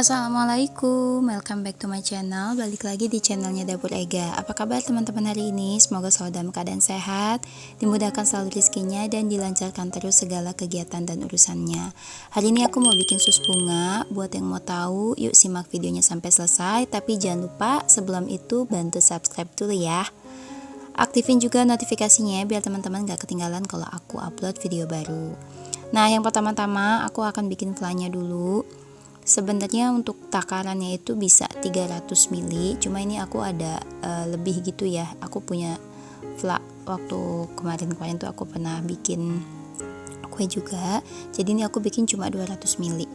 Assalamualaikum, welcome back to my channel. Balik lagi di channelnya Dapur Ega. Apa kabar teman-teman hari ini? Semoga selalu dalam keadaan sehat, dimudahkan selalu rezekinya, dan dilancarkan terus segala kegiatan dan urusannya. Hari ini aku mau bikin sus bunga. Buat yang mau tahu, yuk simak videonya sampai selesai. Tapi jangan lupa sebelum itu bantu subscribe dulu ya. Aktifin juga notifikasinya biar teman-teman gak ketinggalan kalau aku upload video baru. Nah, yang pertama-tama aku akan bikin flanya dulu. Sebenarnya untuk takarannya itu bisa 300 ml, cuma ini aku ada lebih gitu ya. Aku punya fla waktu kemarin tuh aku pernah bikin kue juga. Jadi ini aku bikin cuma 200 ml.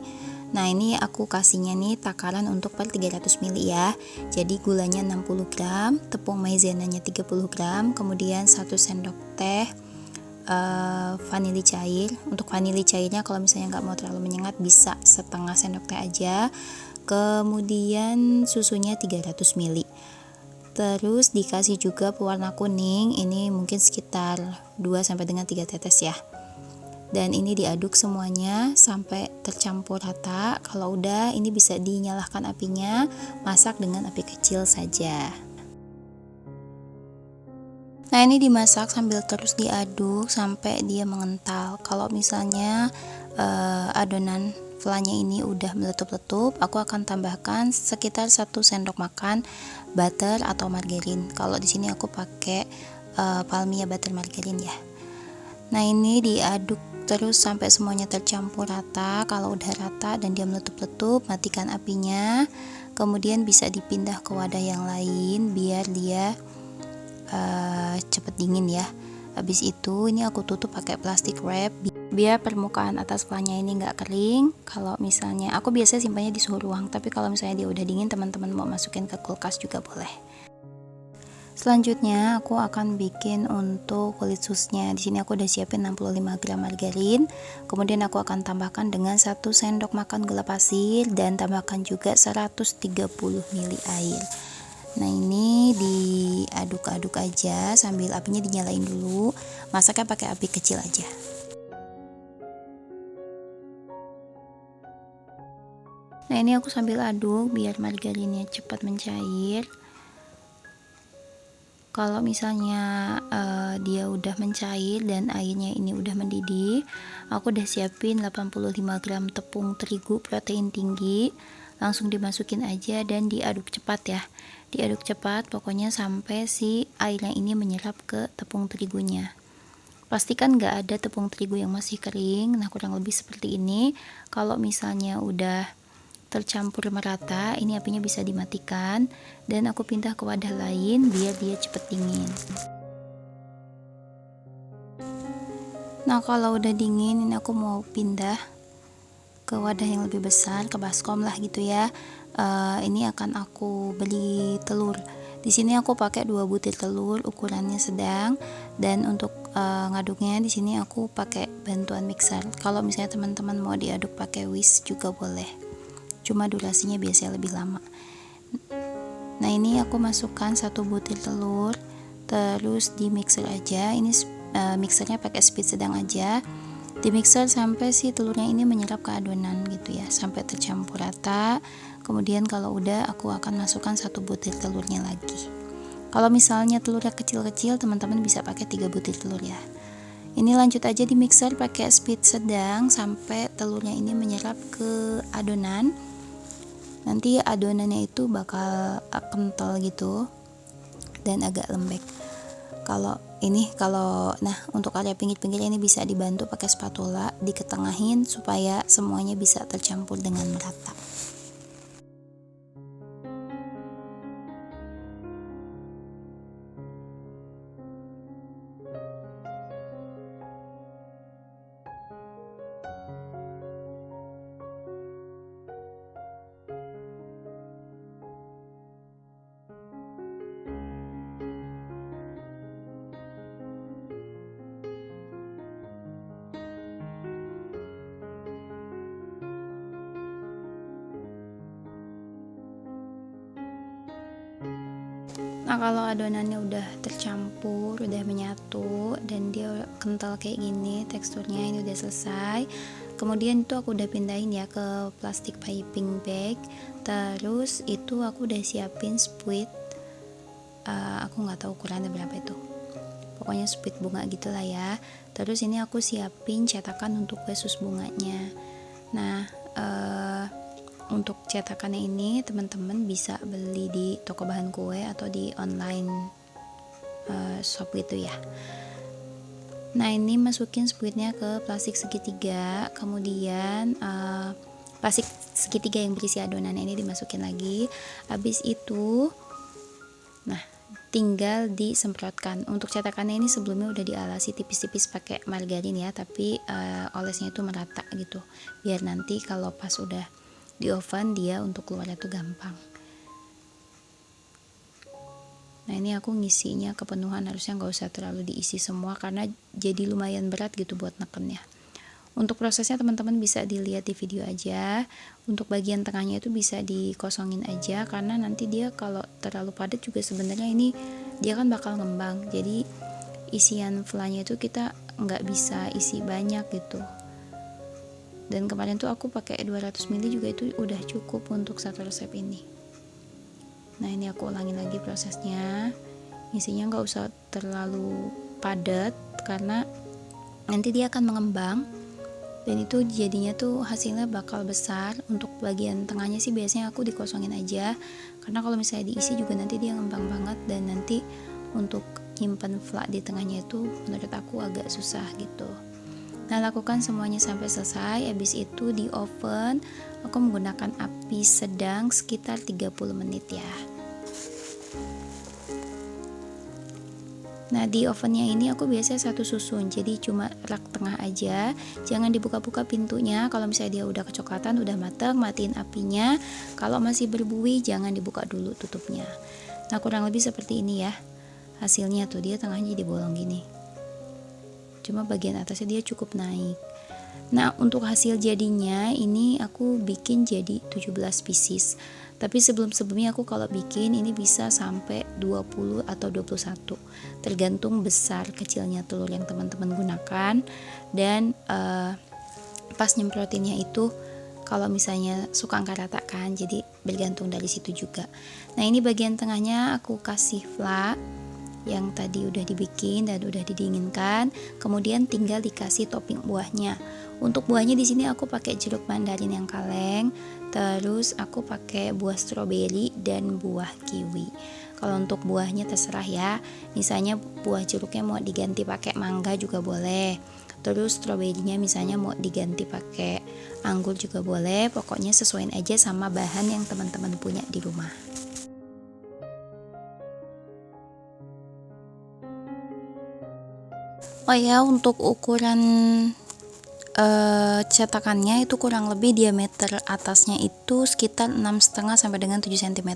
Nah, ini aku kasihnya nih takaran untuk per 300 ml ya. Jadi gulanya 60 gram, tepung maizenanya 30 gram, kemudian 1 sendok teh vanili cair. Untuk vanili cairnya kalau misalnya nggak mau terlalu menyengat bisa setengah sendok teh aja. Kemudian susunya 300 ml. Terus dikasih juga pewarna kuning, ini mungkin sekitar 2 sampai dengan 3 tetes ya. Dan ini diaduk semuanya sampai tercampur rata. Kalau udah, ini bisa dinyalakan apinya, masak dengan api kecil saja. Nah, ini dimasak sambil terus diaduk sampai dia mengental. Kalau misalnya adonan flanya ini udah meletup-letup, aku akan tambahkan sekitar 1 sendok makan butter atau margarin. Kalau di sini aku pakai Palmia butter margarin ya. Nah, ini diaduk terus sampai semuanya tercampur rata. Kalau udah rata dan dia meletup-letup, matikan apinya. Kemudian bisa dipindah ke wadah yang lain biar dia cepet dingin ya. Habis itu ini aku tutup pakai plastik wrap biar permukaan atas flanya ini nggak kering. Kalau misalnya aku biasa simpannya di suhu ruang, tapi kalau misalnya dia udah dingin, teman-teman mau masukin ke kulkas juga boleh. Selanjutnya aku akan bikin untuk kulit susnya. Di sini aku udah siapin 65 gram margarin. Kemudian aku akan tambahkan dengan 1 sendok makan gula pasir dan tambahkan juga 130 ml air. Nah, ini diaduk-aduk aja sambil apinya dinyalain dulu. Masaknya pakai api kecil aja. Nah, ini aku sambil aduk biar margarinnya cepat mencair. Kalau misalnya dia udah mencair dan airnya ini udah mendidih, aku udah siapin 85 gram tepung terigu protein tinggi. Langsung dimasukin aja dan diaduk cepat ya. Diaduk cepat pokoknya sampai si airnya ini menyerap ke tepung terigunya. Pastikan nggak ada tepung terigu yang masih kering. Nah, kurang lebih seperti ini. Kalau misalnya udah tercampur merata, ini apinya bisa dimatikan dan aku pindah ke wadah lain biar dia cepet dingin. Nah, kalau udah dingin, ini aku mau pindah ke wadah yang lebih besar, ke baskom lah gitu ya. Ini akan aku beli telur. Di sini aku pakai 2 butir telur, ukurannya sedang, dan untuk ngaduknya di sini aku pakai bantuan mixer. Kalau misalnya teman-teman mau diaduk pakai whisk juga boleh. Cuma durasinya biasanya lebih lama. Nah, ini aku masukkan 1 butir telur, terus di mixer aja. Ini mixernya pakai speed sedang aja. Di mixer sampai si telurnya ini menyerap ke adonan gitu ya, sampai tercampur rata. Kemudian kalau udah, aku akan masukkan 1 butir telurnya lagi. Kalau misalnya telurnya kecil-kecil, teman-teman bisa pakai 3 butir telur ya. Ini lanjut aja di mixer pakai speed sedang sampai telurnya ini menyerap ke adonan. Nanti adonannya itu bakal kental gitu dan agak lembek. Nah, untuk area pinggir-pinggirnya ini bisa dibantu pakai spatula, diketengahin supaya semuanya bisa tercampur dengan merata. Nah, kalau adonannya udah tercampur, udah menyatu dan dia kental kayak gini, teksturnya ini udah selesai. kemudian itu aku udah pindahin ya ke plastik piping bag. Terus itu aku udah siapin spuit, aku nggak tahu ukurannya berapa itu, pokoknya spuit bunga gitulah ya. Terus ini aku siapin cetakan untuk kue sus bunganya. Nah, untuk cetakannya ini teman-teman bisa beli di toko bahan kue atau di online shop gitu ya. Nah, ini masukin spuitnya ke plastik segitiga, kemudian plastik segitiga yang berisi adonan ini dimasukin lagi. Habis itu nah tinggal disemprotkan. Untuk cetakannya ini sebelumnya udah dialasi tipis-tipis pakai margarin ya, tapi olesnya itu merata gitu, biar nanti kalau pas udah di oven dia untuk keluarnya tuh gampang. Nah, ini aku ngisinya kepenuhan, harusnya nggak usah terlalu diisi semua karena jadi lumayan berat gitu buat nekennya. Untuk prosesnya teman-teman bisa dilihat di video aja. Untuk bagian tengahnya itu bisa dikosongin aja karena nanti dia kalau terlalu padat juga sebenarnya ini dia kan bakal ngembang. Jadi isian flanya itu kita nggak bisa isi banyak gitu. Dan kemarin tuh aku pakai 200 ml juga itu udah cukup untuk satu resep ini. Nah, ini aku ulangi lagi prosesnya. Isinya nggak usah terlalu padat karena nanti dia akan mengembang dan itu jadinya tuh hasilnya bakal besar. Untuk bagian tengahnya sih biasanya aku dikosongin aja karena kalau misalnya diisi juga nanti dia ngembang banget dan nanti untuk nyimpen fla di tengahnya itu menurut aku agak susah gitu. Nah, lakukan semuanya sampai selesai. Habis itu di oven aku menggunakan api sedang sekitar 30 menit ya. Nah, di ovennya ini aku biasanya satu susun, jadi cuma rak tengah aja. Jangan dibuka-buka pintunya. Kalau misalnya dia udah kecoklatan, udah matang, matiin apinya. Kalau masih berbuih, jangan dibuka dulu tutupnya. Nah, kurang lebih seperti ini ya hasilnya tuh, dia tengahnya jadi bolong gini. Cuma bagian atasnya dia cukup naik. Nah, untuk hasil jadinya ini aku bikin jadi 17 pieces. Tapi sebelumnya aku kalau bikin ini bisa sampai 20 atau 21. Tergantung besar kecilnya telur yang teman-teman gunakan. Dan pas nyemprotinnya itu kalau misalnya suka angka rata kan, jadi bergantung dari situ juga. Nah, ini bagian tengahnya aku kasih fla yang tadi udah dibikin dan udah didinginkan. Kemudian tinggal dikasih topping buahnya. Untuk buahnya di sini aku pakai jeruk mandarin yang kaleng, terus aku pakai buah stroberi dan buah kiwi. Kalau untuk buahnya terserah ya. Misalnya buah jeruknya mau diganti pakai mangga juga boleh. Terus stroberinya misalnya mau diganti pakai anggur juga boleh. Pokoknya sesuaiin aja sama bahan yang teman-teman punya di rumah. Oh ya, untuk ukuran cetakannya itu kurang lebih diameter atasnya itu sekitar 6,5 sampai dengan 7 cm.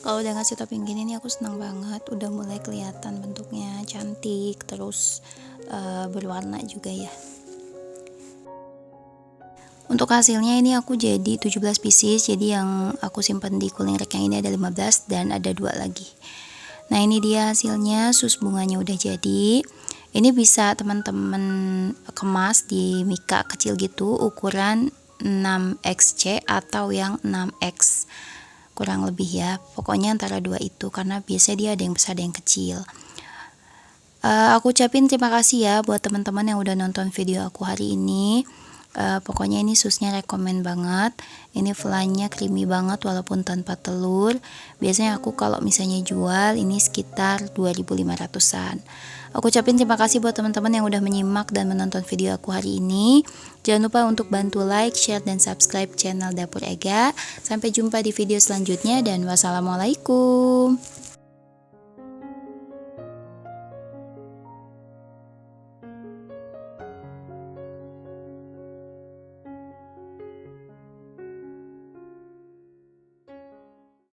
Kalau udah ngasih topping gini nih aku senang banget, udah mulai kelihatan bentuknya cantik, terus berwarna juga ya. Untuk hasilnya ini aku jadi 17 pieces, jadi yang aku simpan di cooling rack yang ini ada 15 dan ada 2 lagi. Nah, ini dia hasilnya, sus bunganya udah jadi. Ini bisa teman-teman kemas di mika kecil gitu, ukuran 6xc atau yang 6x kurang lebih ya. Pokoknya antara 2 itu karena biasanya dia ada yang besar ada yang kecil. Aku ucapin terima kasih ya buat teman-teman yang udah nonton video aku hari ini. Pokoknya ini susnya rekomen banget. Ini flanya creamy banget walaupun tanpa telur. Biasanya aku kalau misalnya jual ini sekitar 2.500-an. Aku ucapin terima kasih buat teman-teman yang udah menyimak dan menonton video aku hari ini. Jangan lupa untuk bantu like, share, dan subscribe channel Dapur Ega. Sampai jumpa di video selanjutnya dan wassalamualaikum.